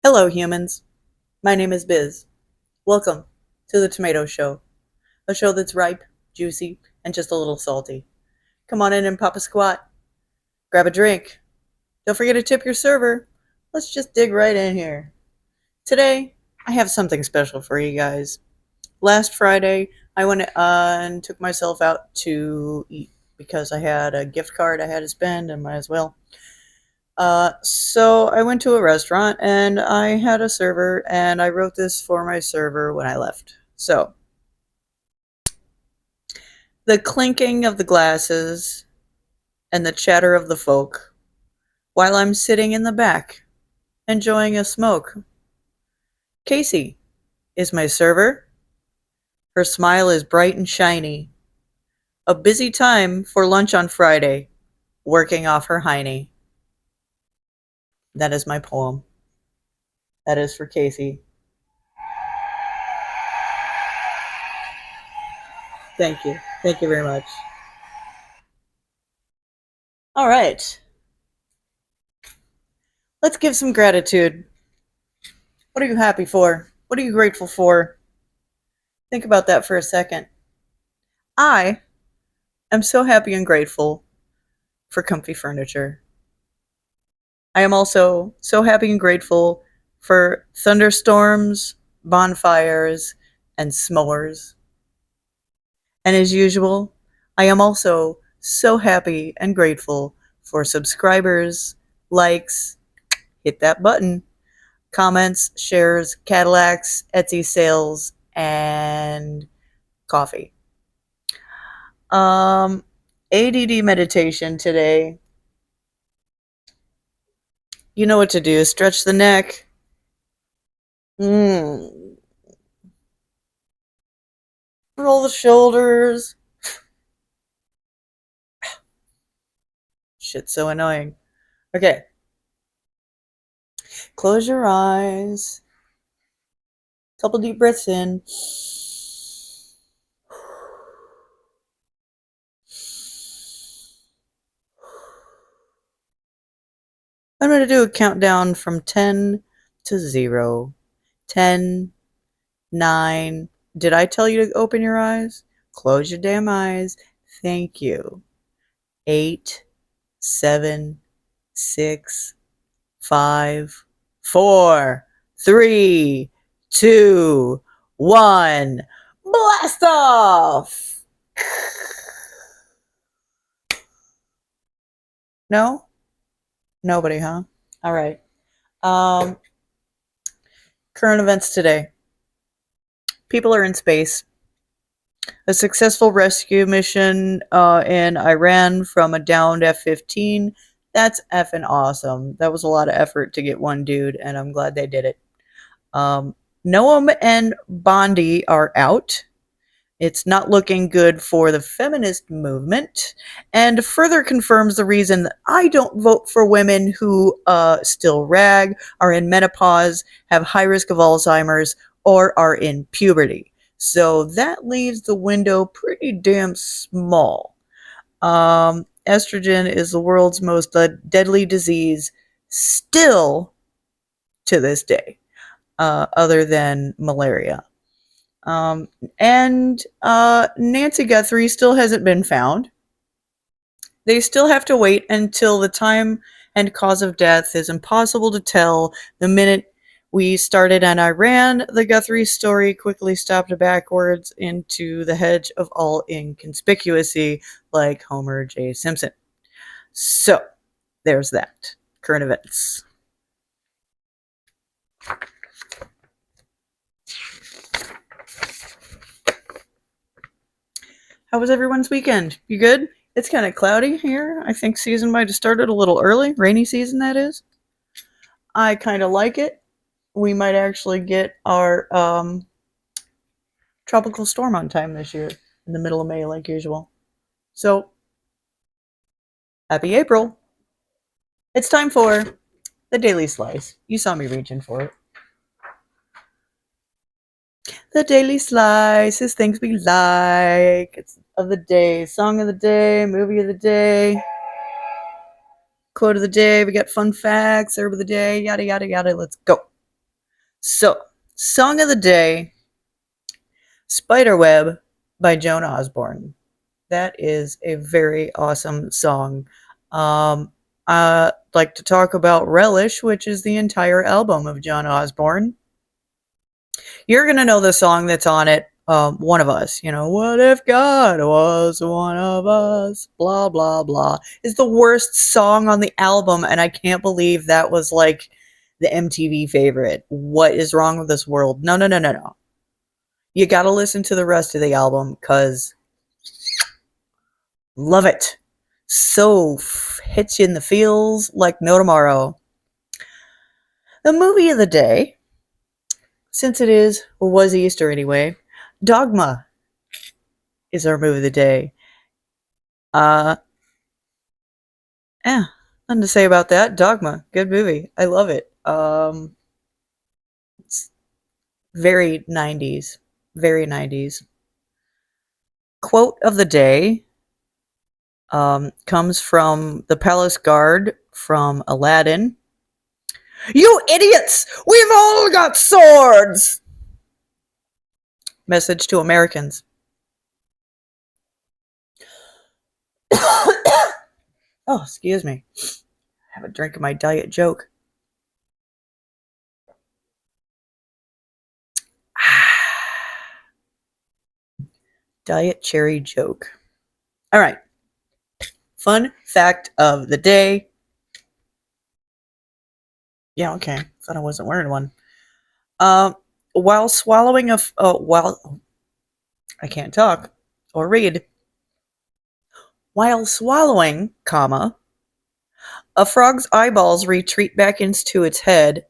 Hello, humans. My name is Biz. Welcome to the Tomato Show, a show that's ripe, juicy, and just a little salty. Come on in and pop a squat. Grab a drink. Don't forget to tip your server. Let's just dig right in here. Today, I have something special for you guys. Last Friday, I went and took myself out to eat because I had a gift card I had to spend and might as well. So I went to a restaurant and I had a server and I wrote this for my server when I left. So, the clinking of the glasses and the chatter of the folk while I'm sitting in the back enjoying a smoke. Casey is my server. Her smile is bright and shiny. A busy time for lunch on Friday, working off her hiney. That is my poem. That is for Casey. Thank you. Thank you very much. All right. Let's give some gratitude. What are you happy for? What are you grateful for? Think about that for a second. I am so happy and grateful for comfy furniture. I am also so happy and grateful for thunderstorms, bonfires, and s'mores. And as usual, I am also so happy and grateful for subscribers, likes, hit that button, comments, shares, Cadillacs, Etsy sales, and coffee. ADD meditation today. You know what to do. Stretch the neck. Roll the shoulders. Shit's so annoying. Okay. Close your eyes. Couple deep breaths in. I'm going to do a countdown from 10 to 0. 10, 9. Did I tell you to open your eyes? Close your damn eyes. Thank you. 8, 7, 6, 5, 4, 3, 2, 1. Blast off! No? Nobody, huh? All right. Current events today. People are in space. A successful rescue mission in Iran from a downed F-15. That's effing awesome. That was a lot of effort to get one dude, and I'm glad they did it. Noam and Bondi are out. It's not looking good for the feminist movement, and further confirms the reason that I don't vote for women who still rag, are in menopause, have high risk of Alzheimer's, or are in puberty. So that leaves the window pretty damn small. Estrogen is the world's most deadly disease still to this day, other than malaria. And Nancy Guthrie still hasn't been found. They still have to wait until the time and cause of death is impossible to tell. The minute we started on Iran, the Guthrie story quickly stopped backwards into the hedge of all inconspicuousy, like Homer J. Simpson. So, there's that. Current events. How was everyone's weekend? You good? It's kind of cloudy here. I think season might have started a little early. Rainy season, that is. I kind of like it. We might actually get our tropical storm on time this year, in the middle of May, like usual. So, happy April. It's time for the Daily Slice. You saw me reaching for it. The Daily Slice is things we like. It's of the day, song of the day, movie of the day, quote of the day. We got fun facts, herb of the day, yada, yada, yada. Let's go. So, song of the day, Spiderweb by Joan Osborne. That is a very awesome song. I'd like to talk about Relish, which is the entire album of Joan Osborne. You're going to know the song that's on it. One of us, what if God was one of us? Blah, blah, blah. Is the worst song on the album, and I can't believe that was like the MTV favorite. What is wrong with this world? No, no, no, no, no. You got to listen to the rest of the album because love it. So hits you in the feels like no tomorrow. The movie of the day, since it is, or was Easter anyway, Dogma is our movie of the day. Uh, yeah, nothing to say about that. Dogma, good movie. I love it. It's very 90s. Very 90s. Quote of the day comes from the Palace Guard from Aladdin. You idiots! We've all got swords! Message to Americans. Oh, excuse me. Have a drink of my diet joke. Diet cherry joke. All right. Fun fact of the day. Yeah, okay. Thought I wasn't wearing one. While swallowing while I can't talk or read. While swallowing, comma, a frog's eyeballs retreat back into its head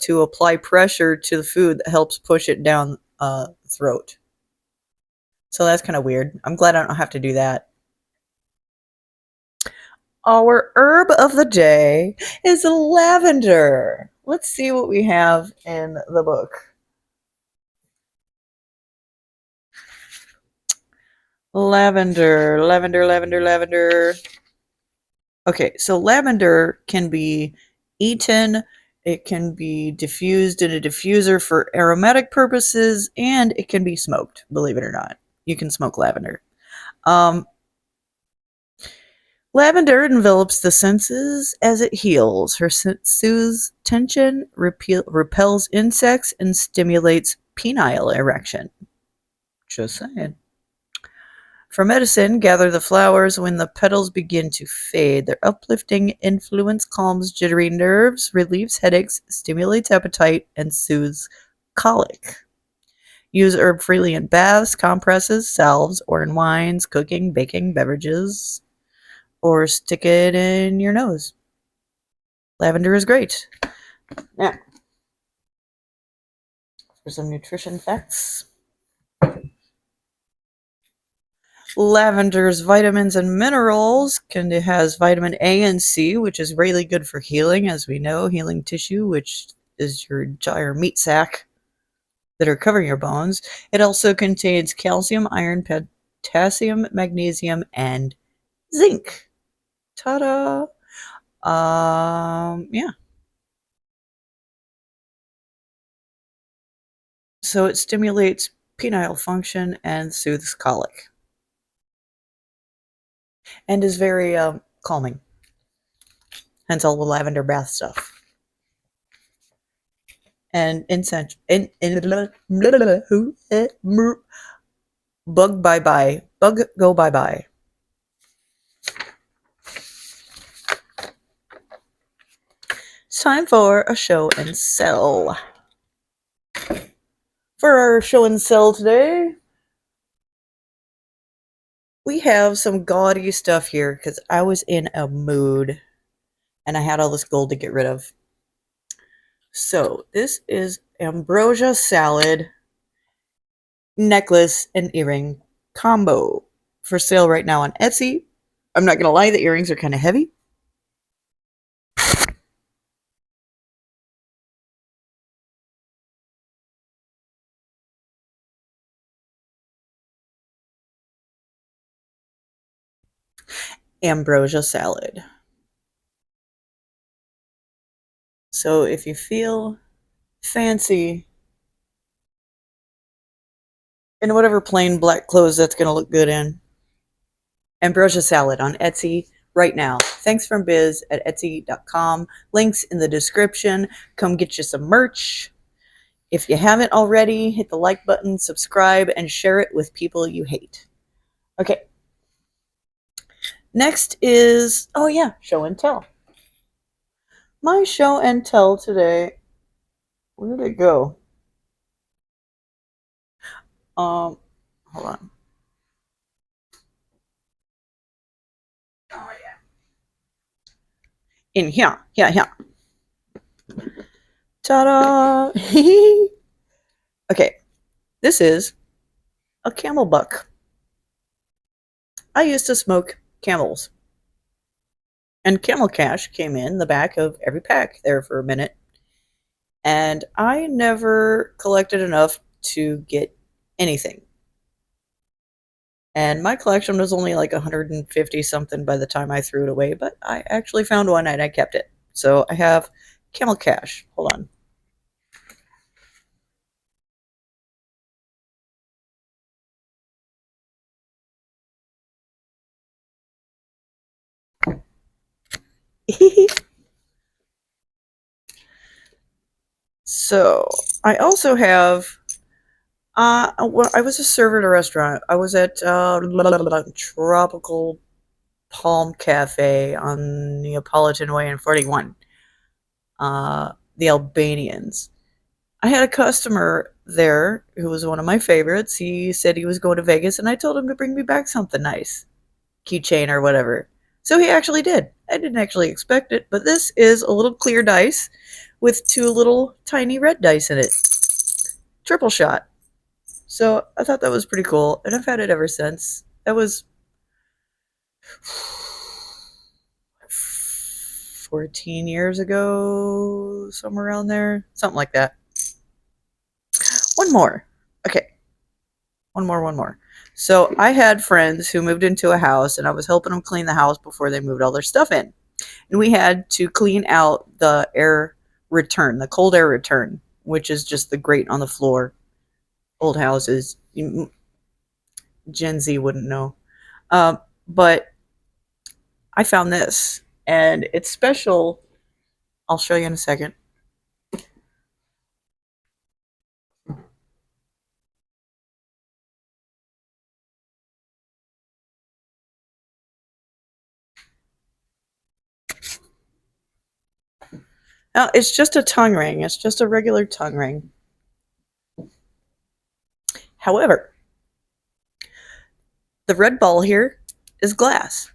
to apply pressure to the food that helps push it down the throat. So that's kind of weird. I'm glad I don't have to do that. Our herb of the day is lavender. Let's see what we have in the book. Lavender, lavender, lavender, lavender. Okay, so lavender can be eaten, it can be diffused in a diffuser for aromatic purposes, and it can be smoked, believe it or not. You can smoke lavender. Um, Lavender envelops the senses as it heals. Her scent soothes tension, repels insects, and stimulates penile erection. Just saying. For medicine, gather the flowers when the petals begin to fade. Their uplifting influence calms jittery nerves, relieves headaches, stimulates appetite, and soothes colic. Use herb freely in baths, compresses, salves, or in wines, cooking, baking, beverages, or stick it in your nose. Lavender is great. Now, for some nutrition facts. Lavender's vitamins and minerals has vitamin A and C, which is really good for healing, as we know, healing tissue, which is your meat sack that are covering your bones. It also contains calcium, iron, potassium, magnesium, and zinc. Ta-da! Yeah. So it stimulates penile function and soothes colic, and is very calming. Hence all the lavender bath stuff. And incense. Bug bye bye. Bug go bye bye. It's time for a show and sell. For our show and sell today, we have some gaudy stuff here because I was in a mood and I had all this gold to get rid of. So this is ambrosia salad necklace and earring combo for sale right now on Etsy. I'm not gonna lie, the earrings are kind of heavy. Ambrosia salad. So if you feel fancy in whatever plain black clothes that's going to look good in. Ambrosia salad on Etsy right now. Thanks from Biz at Etsy.com. Links in the description. Come get you some merch. If you haven't already, hit the like button, subscribe, and share it with people you hate. Okay. Next is, oh yeah, show and tell. My show and tell today, where did it go? Hold on. Oh yeah. In here. Yeah. Ta-da! Okay, this is a camel buck. I used to smoke camels. And Camel Cash came in the back of every pack there for a minute. And I never collected enough to get anything. And my collection was only like 150 something by the time I threw it away, but I actually found one and I kept it. So I have Camel Cash. Hold on. So I also have well, I was a server at a restaurant. I was at Tropical Palm Cafe on Neapolitan Way in 41. The Albanians. I had a customer there who was one of my favorites. He said he was going to Vegas, and I told him to bring me back something nice, keychain or whatever. So he actually did. I didn't actually expect it, but this is a little clear dice with two little tiny red dice in it. Triple shot. So I thought that was pretty cool, and I've had it ever since. That was 14 years ago, somewhere around there. Something like that. One more. Okay. One more. So I had friends who moved into a house, and I was helping them clean the house before they moved all their stuff in. And we had to clean out the air return, the cold air return, which is just the grate on the floor. Old houses. Gen Z wouldn't know. But I found this, and it's special. I'll show you in a second. Now, it's just a tongue ring. It's just a regular tongue ring. However, the red ball here is glass.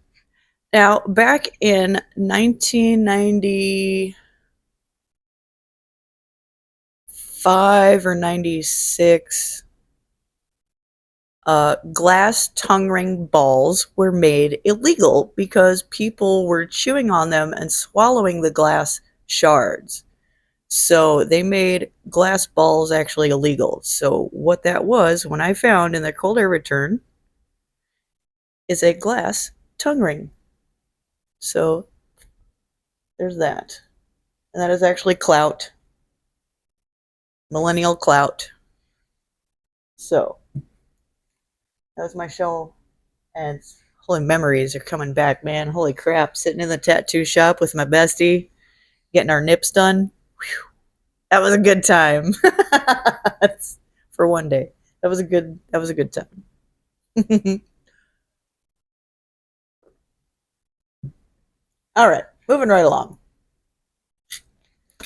Now, back in 1995 or 96, glass tongue ring balls were made illegal because people were chewing on them and swallowing the glass shards. So they made glass balls actually illegal. So what that was, when I found in the cold air return, is a glass tongue ring. So there's that. And that is actually clout. Millennial clout. So that was my show. And holy memories are coming back, man. Holy crap. Sitting in the tattoo shop with my bestie, getting our nips done. Whew. That was a good time. For one day. That was a good time. All right, moving right along.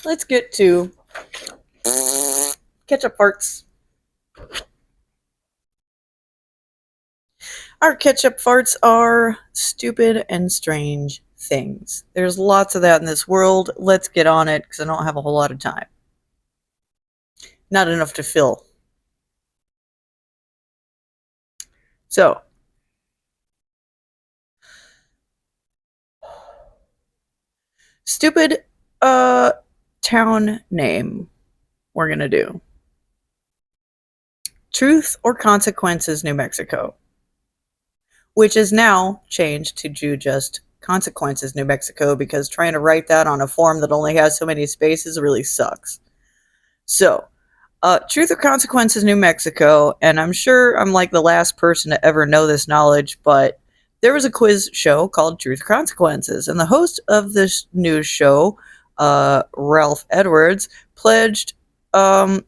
Let's get to ketchup farts. Our ketchup farts are stupid and strange things. There's lots of that in this world. Let's get on it because I don't have a whole lot of time. Not enough to fill. So, stupid town name we're going to do. Truth or Consequences, New Mexico, which is now changed to just Consequences, New Mexico, because trying to write that on a form that only has so many spaces really sucks. So, Truth or Consequences, New Mexico, and I'm sure I'm like the last person to ever know this knowledge, but there was a quiz show called Truth or Consequences, and the host of this news show, Ralph Edwards, pledged um,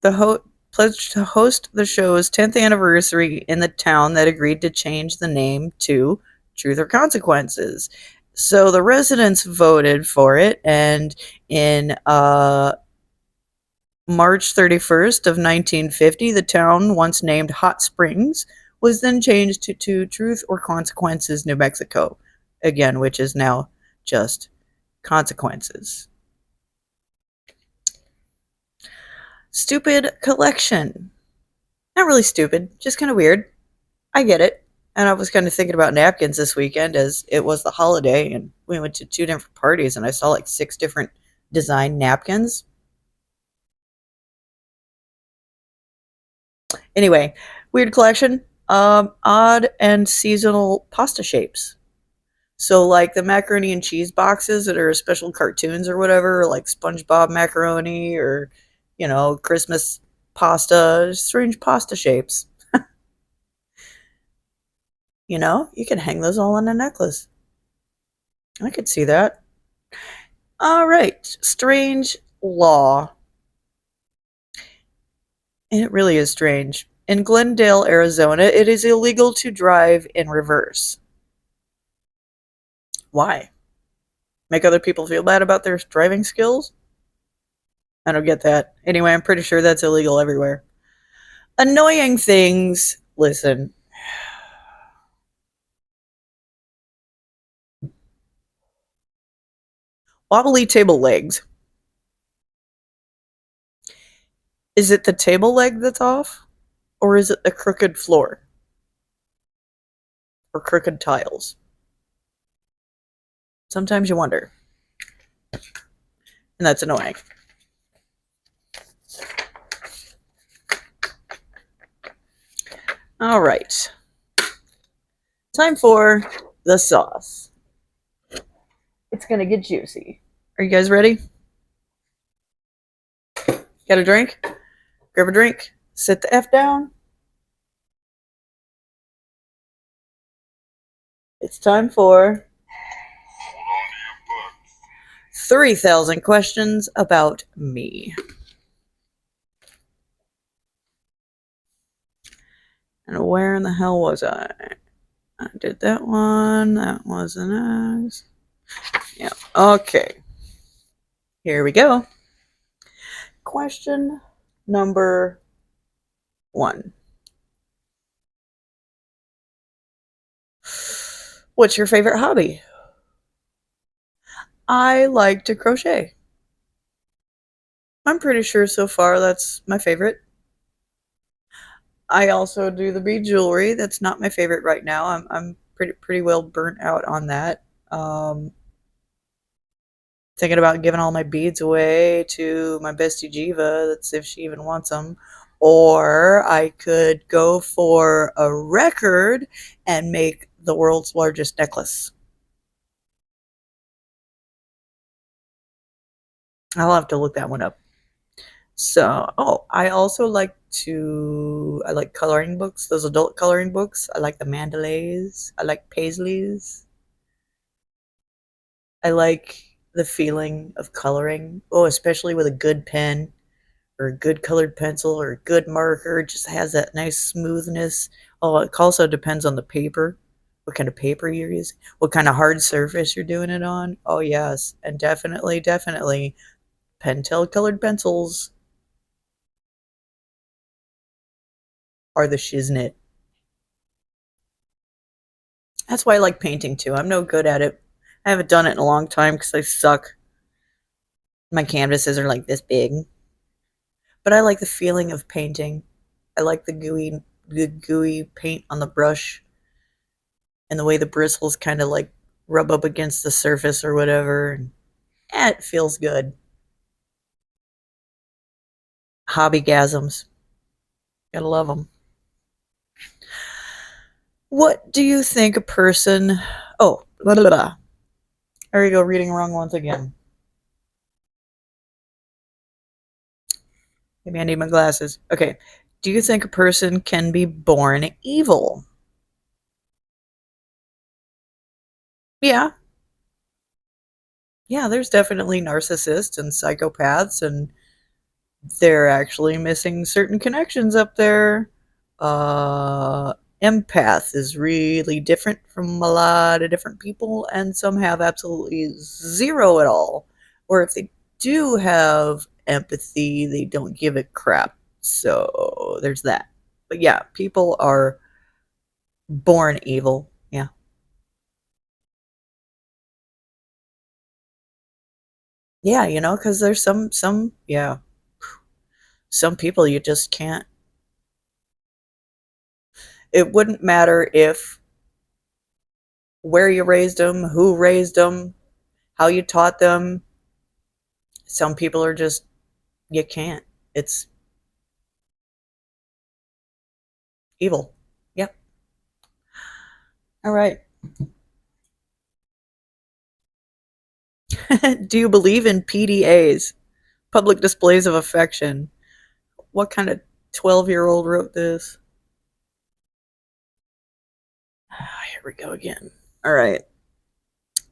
pledged to host the show's 10th anniversary in the town that agreed to change the name to Truth or Consequences. So the residents voted for it, and in March 31st of 1950, the town, once named Hot Springs, was then changed to Truth or Consequences, New Mexico, again, which is now just Consequences. Stupid collection. Not really stupid, just kind of weird. I get it. And I was kind of thinking about napkins this weekend as it was the holiday, and we went to two different parties, and I saw like six different design napkins. Anyway, weird collection. Odd and seasonal pasta shapes. So like the macaroni and cheese boxes that are special cartoons or whatever, like SpongeBob macaroni or Christmas pasta, strange pasta shapes. You can hang those all on a necklace. I could see that. All right, strange law. And it really is strange. In Glendale, Arizona, it is illegal to drive in reverse. Why? Make other people feel bad about their driving skills? I don't get that. Anyway, I'm pretty sure that's illegal everywhere. Annoying things. Listen. Wobbly table legs. Is it the table leg that's off? Or is it the crooked floor? Or crooked tiles? Sometimes you wonder. And that's annoying. All right. Time for the sauce. It's going to get juicy. Are you guys ready? Got a drink? Grab a drink. Sit the F down. It's time for 3,000 questions about me. And where in the hell was I? I did that one. That was an X. Yeah. Okay. Here we go. Question number 1. What's your favorite hobby? I like to crochet. I'm pretty sure so far that's my favorite. I also do the bead jewelry. That's not my favorite right now. I'm pretty well burnt out on that. Thinking about giving all my beads away to my bestie Jiva. That's if she even wants them. Or I could go for a record and make the world's largest necklace. I'll have to look that one up. So, I also I like coloring books, those adult coloring books. I like the Mandalays. I like Paisleys. I like the feeling of coloring. Oh, especially with a good pen or a good colored pencil or a good marker. It just has that nice smoothness. Oh, it also depends on the paper, what kind of paper you're using, what kind of hard surface you're doing it on. Oh, yes. And definitely Pentel colored pencils are the shiznit. That's why I like painting too. I'm no good at it. I haven't done it in a long time because I suck. My canvases are like this big. But I like the feeling of painting. I like the gooey paint on the brush and the way the bristles kind of like rub up against the surface or whatever. And, it feels good. Hobbygasms. Gotta love them. What do you think a person. Oh, blah, blah, blah. There you go, reading wrong once again. Maybe I need my glasses. Okay. Do you think a person can be born evil? Yeah. Yeah, there's definitely narcissists and psychopaths, and they're actually missing certain connections up there. Uh, Empath is really different from a lot of different people, and some have absolutely zero at all. Or if they do have empathy, they don't give a crap. So there's that. But yeah, people are born evil. Yeah. Yeah, because there's yeah, some people you just can't. It wouldn't matter if where you raised them, who raised them, how you taught them. Some people are just, you can't. It's evil. Yep. All right. Do you believe in PDAs, public displays of affection? What kind of 12-year-old wrote this? Here we go again. All right.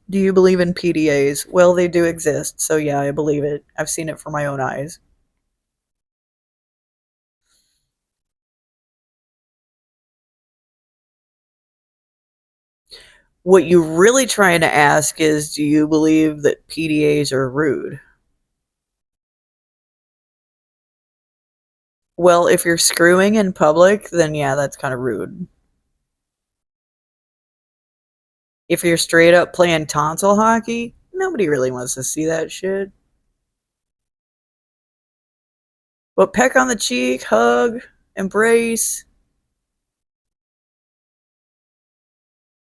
Do you believe in PDAs? Well, they do exist, so yeah, I believe it. I've seen it for my own eyes. What you're really trying to ask is, do you believe that PDAs are rude? Well, if you're screwing in public, then yeah, that's kind of rude. If you're straight up playing tonsil hockey, nobody really wants to see that shit. But peck on the cheek, hug, embrace,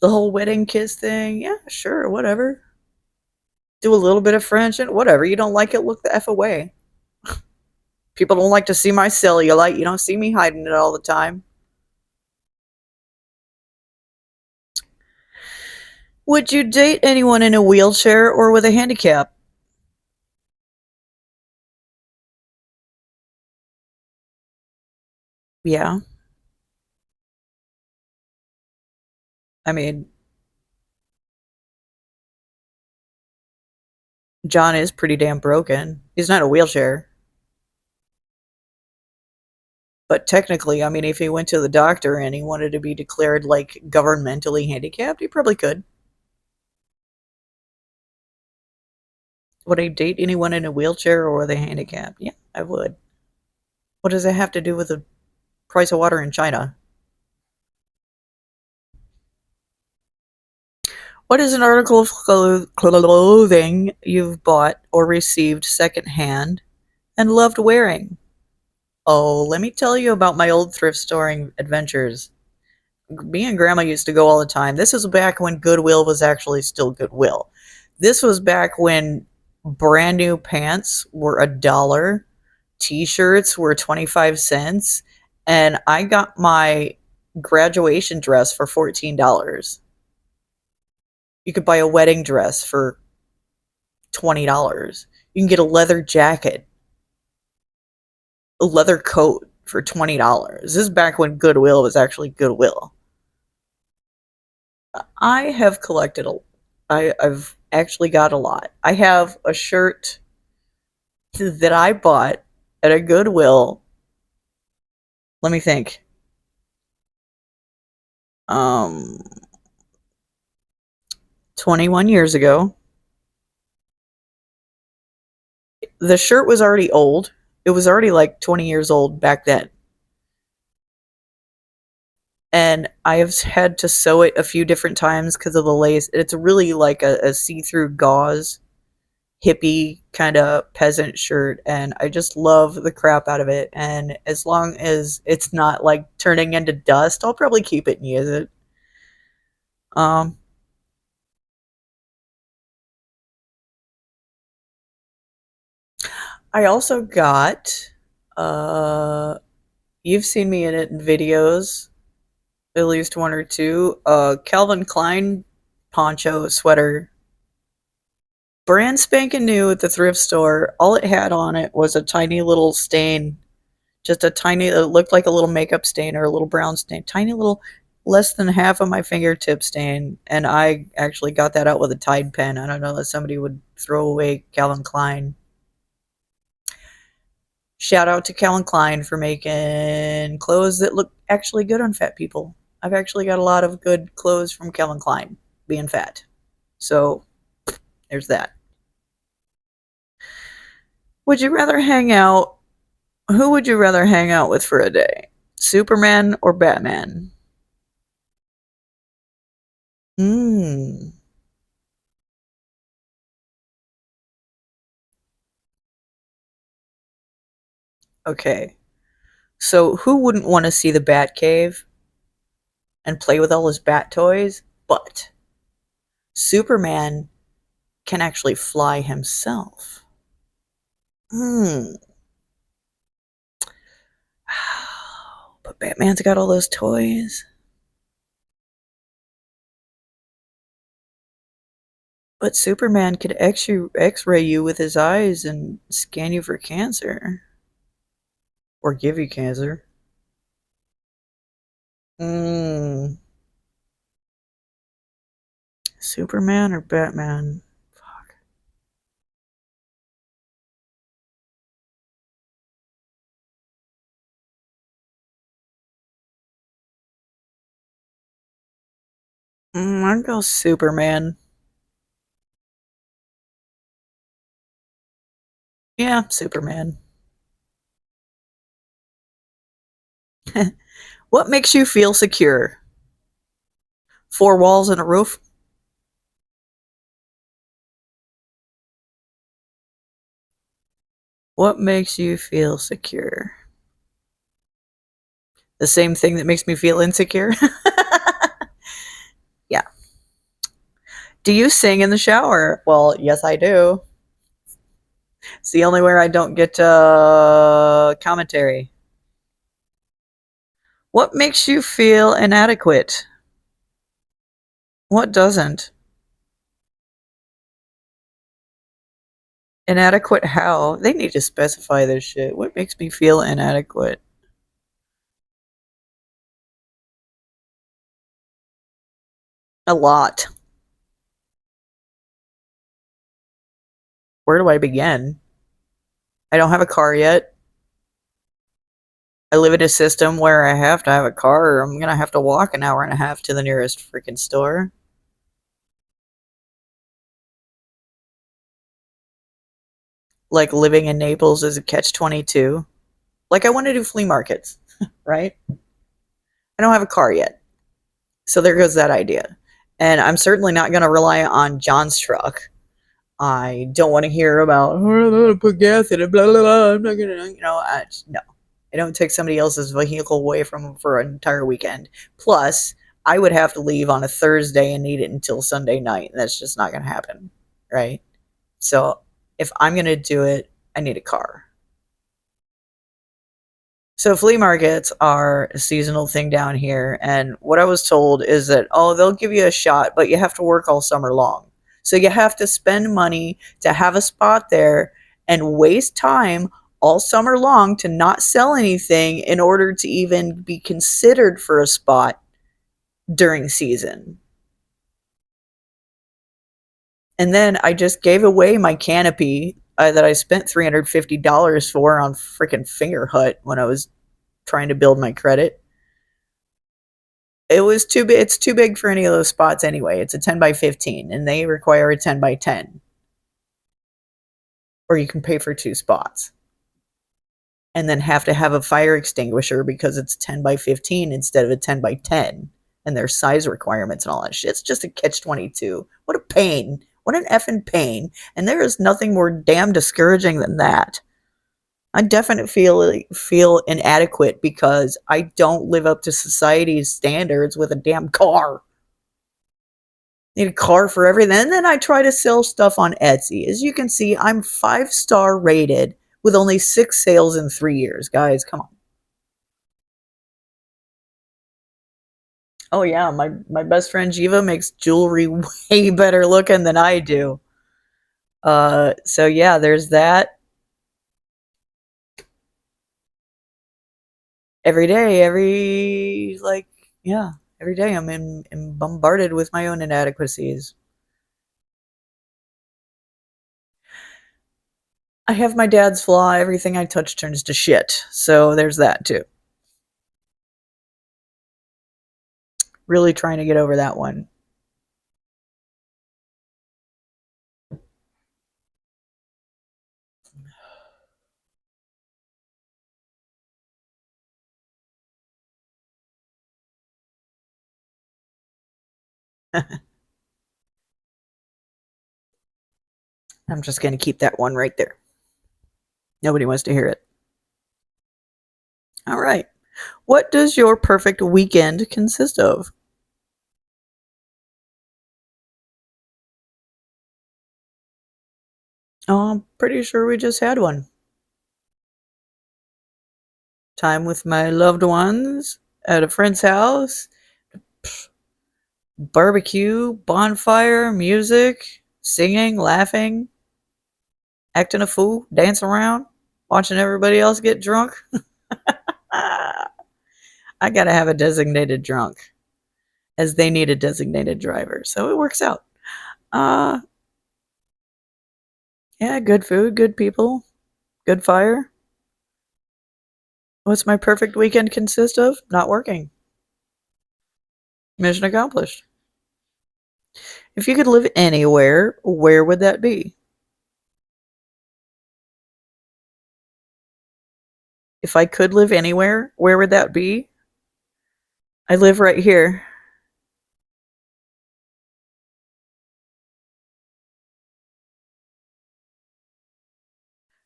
the whole wedding kiss thing, yeah, sure, whatever. Do a little bit of French and whatever. You don't like it, look the F away. People don't like to see my cellulite. You don't see me hiding it all the time. Would you date anyone in a wheelchair or with a handicap? Yeah. I mean, John is pretty damn broken. He's not a wheelchair. But technically, I mean, if he went to the doctor and he wanted to be declared like governmentally handicapped, he probably could. Would I date anyone in a wheelchair or with a handicap? Yeah, I would. What does it have to do with the price of water in China? What is an article of clothing you've bought or received secondhand and loved wearing? Oh, let me tell you about my old thrift storing adventures. Me and Grandma used to go all the time. This was back when Goodwill was actually still Goodwill. This was back when brand new pants were $1, t-shirts were 25 cents, and I got my graduation dress for $14. You could buy a wedding dress for $20. You can get a leather jacket, a leather coat for $20. This is back when Goodwill was actually Goodwill. I have collected I've actually got a lot. I have a shirt that I bought at a Goodwill. Let me think. Um, 21 years ago. The shirt was already old. It was already like 20 years old back then. And I have had to sew it a few different times because of the lace. It's really like a see through gauze hippie kind of peasant shirt, and I just love the crap out of it. And as long as it's not like turning into dust, I'll probably keep it and use it. Um, I also got, uh, you've seen me in it in videos, at least one or two. Calvin Klein poncho sweater, brand spanking new at the thrift store. All it had on it was a tiny little stain Just a tiny, it looked like a little makeup stain or a little brown stain, tiny little, less than half of my fingertip stain. And I actually got that out with a Tide pen. I don't know if somebody would throw away Calvin Klein. Shout out to Calvin Klein for making clothes that look actually good on fat people. I've actually got a lot of good clothes from Calvin Klein being fat. So there's that. Would you rather hang out? Who would you rather hang out with for a day? Superman or Batman? Hmm. Okay. So who wouldn't want to see the Batcave and play with all his bat toys? But Superman can actually fly himself. Hmm. But Batman's got all those toys. But Superman could X-ray you with his eyes and scan you for cancer. Or give you cancer. Hmm. Superman or Batman? Fuck. I'd go Superman. Yeah, Superman. What makes you feel secure? Four walls and a roof? What makes you feel secure? The same thing that makes me feel insecure? Yeah. Do you sing in the shower? Well, yes, I do. It's the only way I don't get commentary. What makes you feel inadequate? What doesn't? Inadequate how? They need to specify this shit. What makes me feel inadequate? A lot. Where do I begin? I don't have a car yet. I live in a system where I have to have a car or I'm gonna have to walk an hour and a half to the nearest freaking store. Like living in Naples is a catch 22. Like I want to do flea markets, right? I don't have a car yet. So there goes that idea. And I'm certainly not going to rely on John's truck. I don't want to hear about, oh, I'm going to put gas in it, blah, blah, blah. I'm not going to, no. I don't take somebody else's vehicle away from them for an entire weekend. Plus, I would have to leave on a Thursday and need it until Sunday night. And that's just not going to happen, right? So if I'm going to do it, I need a car. So flea markets are a seasonal thing down here, and what I was told is that they'll give you a shot, but you have to work all summer long. So you have to spend money to have a spot there and waste time all summer long to not sell anything in order to even be considered for a spot during season. And then I just gave away my canopy that I spent $350 for on freaking Finger Hut when I was trying to build my credit. It was too big. It's too big for any of those spots anyway. It's a 10 by 15 and they require a 10 by 10. Or you can pay for two spots. And then have to have a fire extinguisher because it's 10 by 15 instead of a 10 by 10. And there's size requirements and all that shit. It's just a catch 22. What a pain. What an effing pain. And there is nothing more damn discouraging than that. I definitely feel inadequate because I don't live up to society's standards with a damn car. Need a car for everything. And then I try to sell stuff on Etsy. As you can see, I'm 5-star rated with only 6 sales in 3 years. Guys, come on. Oh yeah, my best friend Jiva makes jewelry way better looking than I do. So yeah, there's that. every day, yeah, every day I'm bombarded with my own inadequacies. I have my dad's flaw. Everything I touch turns to shit. So there's that too. Really trying to get over that one. I'm just going to keep that one right there. Nobody wants to hear it. All right. What does your perfect weekend consist of? Oh, I'm pretty sure we just had one. Time with my loved ones at a friend's house, barbecue, bonfire, music, singing, laughing, acting a fool, dancing around, watching everybody else get drunk. I gotta have a designated drunk, as they need a designated driver, so it works out. Uh, yeah, good food, good people, good fire. What's my perfect weekend consist of? Not working. Mission accomplished. If you could live anywhere, where would that be? If I could live anywhere, where would that be? I live right here.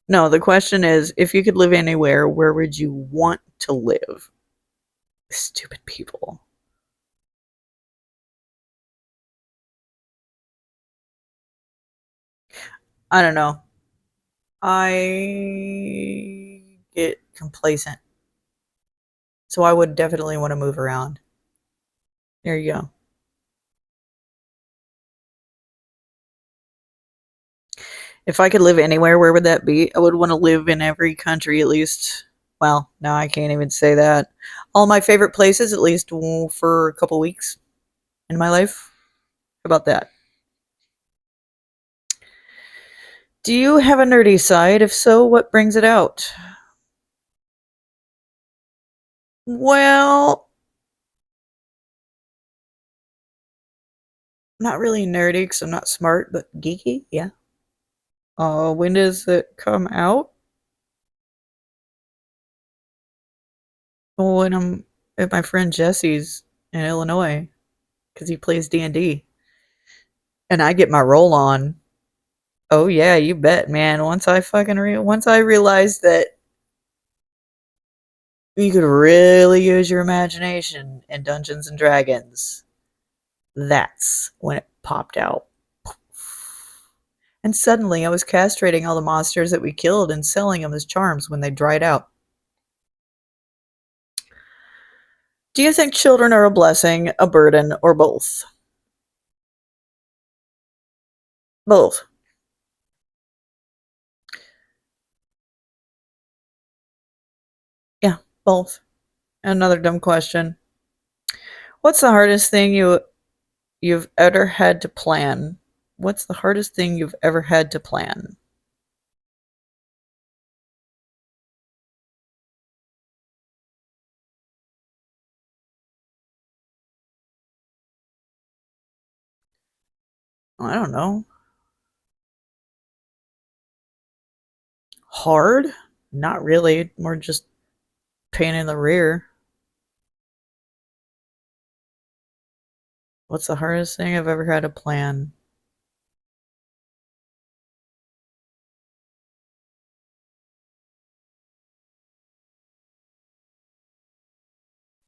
No, the question is, if you could live anywhere, where would you want to live? Stupid people. I don't know. I get complacent. So I would definitely want to move around. There you go. If I could live anywhere, where would that be? I would want to live in every country at least. Well, no, I can't even say that. All my favorite places, at least for a couple weeks in my life. How about that? Do you have a nerdy side? If so, what brings it out? Well, not really nerdy because I'm not smart, but geeky, yeah. When does it come out? When I'm at my friend Jesse's in Illinois because he plays D&D, and I get my roll on. Oh yeah, you bet, man. Once I realized that you could really use your imagination in Dungeons and Dragons, that's when it popped out. And suddenly I was castrating all the monsters that we killed and selling them as charms when they dried out. Do you think children are a blessing, a burden, or both? Both. Yeah, both. Another dumb question. What's the hardest thing you've ever had to plan? What's the hardest thing you've ever had to plan? I don't know. Hard? Not really. More just pain in the rear. What's the hardest thing I've ever had to plan?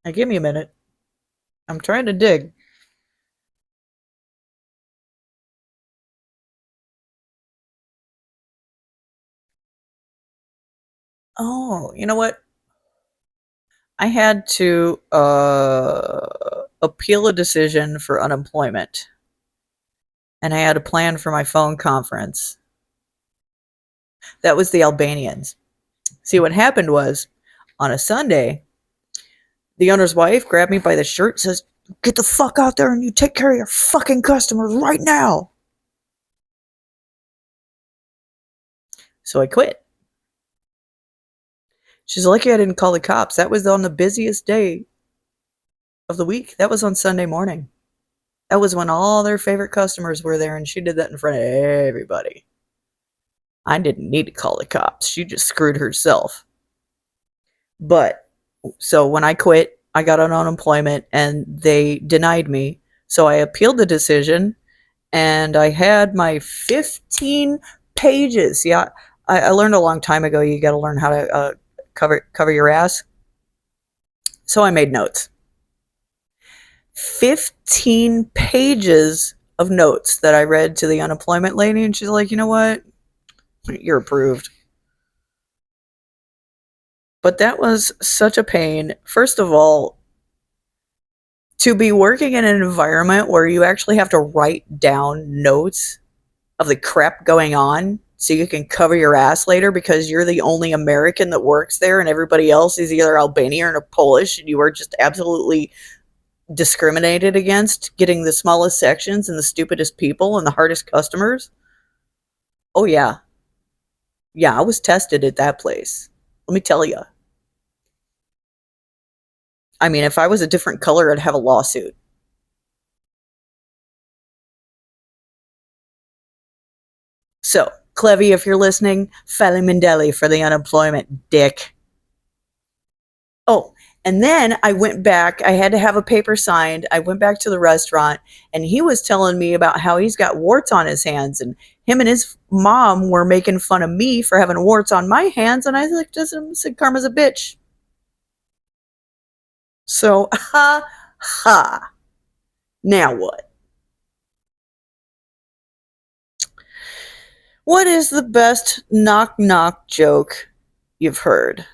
Now, give me a minute. I'm trying to dig. Oh, you know what? I had to appeal a decision for unemployment, and I had a plan for my phone conference. That was the Albanians. See, what happened was on a Sunday, The owner's wife grabbed me by the shirt and says, "Get the fuck out there and you take care of your fucking customers right now." So I quit. She's lucky I didn't call the cops. That was on the busiest day of the week. That was on Sunday morning. That was when all their favorite customers were there, and she did that in front of everybody. I didn't need to call the cops. She just screwed herself. But so when I quit, I got on unemployment and they denied me. So I appealed the decision and I had my 15 pages. Yeah, I learned a long time ago you got to learn how to cover your ass. So I made notes. 15 pages of notes that I read to the unemployment lady, and she's like, "You know what? You're approved." But that was such a pain. First of all, to be working in an environment where you actually have to write down notes of the crap going on so you can cover your ass later because you're the only American that works there and everybody else is either Albanian or Polish and you are just absolutely discriminated against, getting the smallest sections and the stupidest people and the hardest customers. Oh, yeah. Yeah, I was tested at that place. Let me tell you. I mean, if I was a different color, I'd have a lawsuit. So, Clevy, if you're listening, Feli Mindeli for the unemployment, dick. Oh, and then I went back. I had to have a paper signed. I went back to the restaurant, and he was telling me about how he's got warts on his hands, and him and his mom were making fun of me for having warts on my hands, and I said, "Karma's a bitch." So, ha ha. Now what? What is the best knock knock joke you've heard?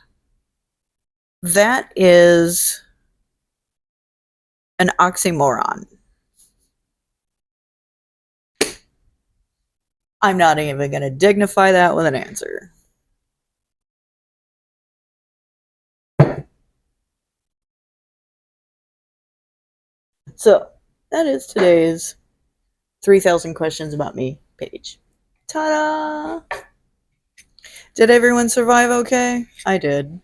That is an oxymoron. I'm not even going to dignify that with an answer. So, that is today's 3,000 Questions About Me page. Ta da! Did everyone survive okay? I did.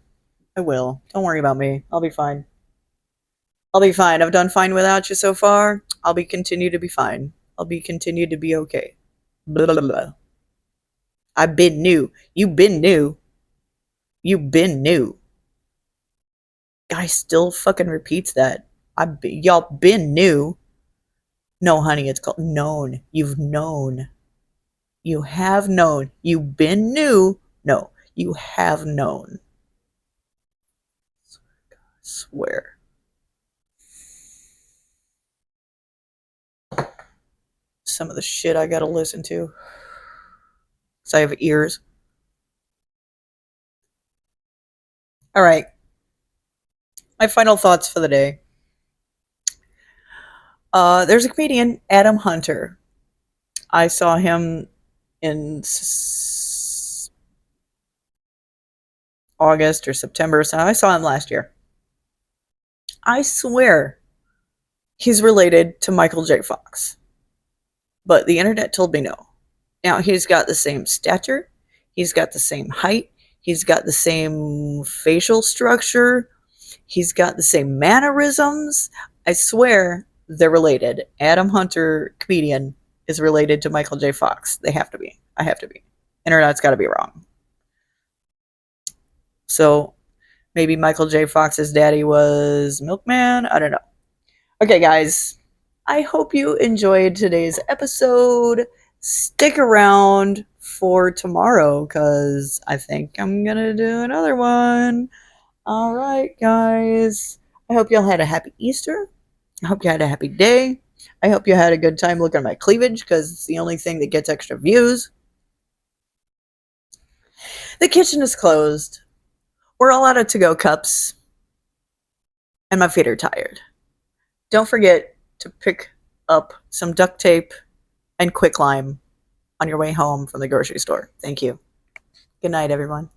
I will. Don't worry about me. I'll be fine. I'll be fine. I've done fine without you so far. I'll be continue to be fine. I'll be continue to be okay. Blah, blah, blah. I've been new. You've been new. You've been new. Guy still fucking repeats that. Y'all been new. No, honey, it's called known. You've known. You have known. You've been new. No, you have known. I swear. Some of the shit I gotta listen to. Because I have ears. Alright. My final thoughts for the day. There's a comedian, Adam Hunter. I saw him in August or September. So I saw him last year. I swear he's related to Michael J. Fox. But the internet told me no. Now, he's got the same stature. He's got the same height. He's got the same facial structure. He's got the same mannerisms. I swear they're related. Adam Hunter, comedian, is related to Michael J. Fox. They have to be. I have to be. Internet's got to be wrong. So maybe Michael J. Fox's daddy was Milkman. I don't know. Okay, guys. I hope you enjoyed today's episode. Stick around for tomorrow because I think I'm going to do another one. All right, guys. I hope y'all had a happy Easter. I hope you had a happy day. I hope you had a good time looking at my cleavage because it's the only thing that gets extra views. The kitchen is closed. We're all out of to-go cups. And my feet are tired. Don't forget to pick up some duct tape and quicklime on your way home from the grocery store. Thank you. Good night, everyone.